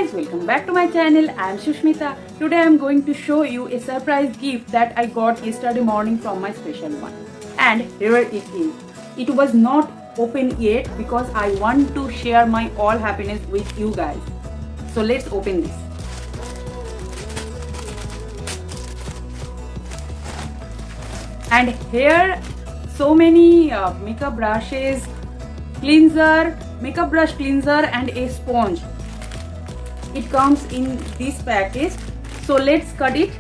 guys, welcome back to my channel. I am Shushmita. Today I am going to show you a surprise gift that I got yesterday morning from my special one. And here it is. It was not open yet because I want to share my all happiness with you guys. So let's open this. And here so many makeup brushes, cleanser, makeup brush cleanser and a sponge. It comes in this package. So let's cut it.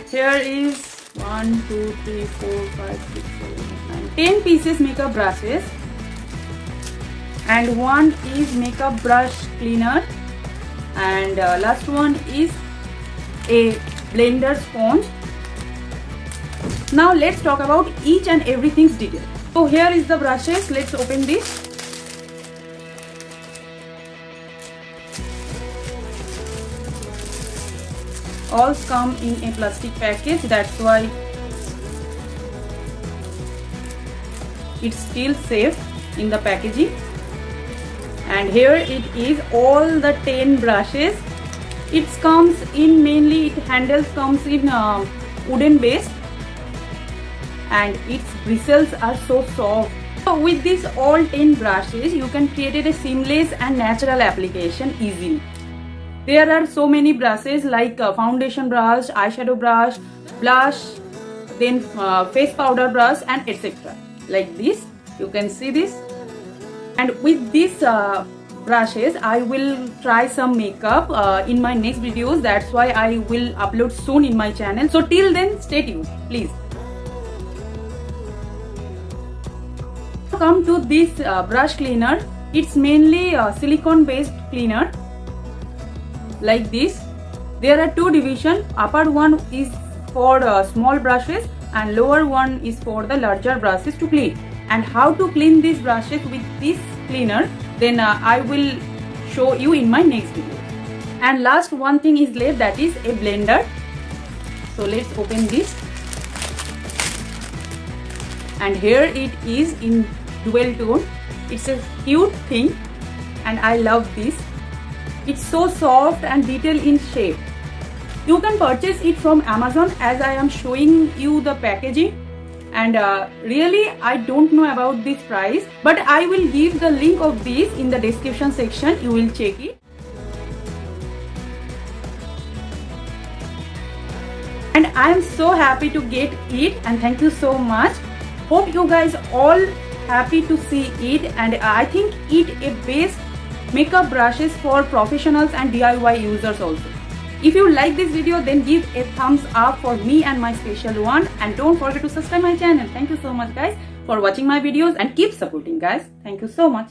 Here is 1, 2, 3, 4, 5, 6, 7, 8, 9, 10 pieces makeup brushes, and one is makeup brush cleaner, and last one is a blender sponge. Now let's talk about each and everything's detail. So here is the brushes. Let's open this. All come in a plastic package, that's why it's still safe in the packaging. And here it is, all the 10 brushes. It comes in mainly, it handles comes in wooden base, and its bristles are so soft. So with this all 10 brushes, you can create a seamless and natural application easily. There are so many brushes like foundation brush, eyeshadow brush, blush, then face powder brush and etc. Like this, you can see this. And with these brushes, I will try some makeup in my next videos. That's why I will upload soon in my channel. So till then, stay tuned, please. Come to this brush cleaner. It's mainly silicone based cleaner. Like this, there are two divisions. Upper one is for small brushes and lower one is for the larger brushes to clean. And how to clean these brushes with this cleaner, then I will show you in my next video. And last one thing is left, that is a blender. So let's open this. And here it is in dual tone. It's a cute thing and I love this. It's so soft and detailed in shape. You can purchase it from Amazon as I am showing you the packaging. And really I don't know about this price, but I will give the link of this in the description section. You will check it. And I am so happy to get it, and thank you so much. Hope you guys all happy to see it, and I think it a best makeup brushes for professionals and DIY users also. If you like this video, then give a thumbs up for me and my special one, and don't forget to subscribe my channel. Thank you so much guys for watching my videos, and keep supporting guys. Thank you so much.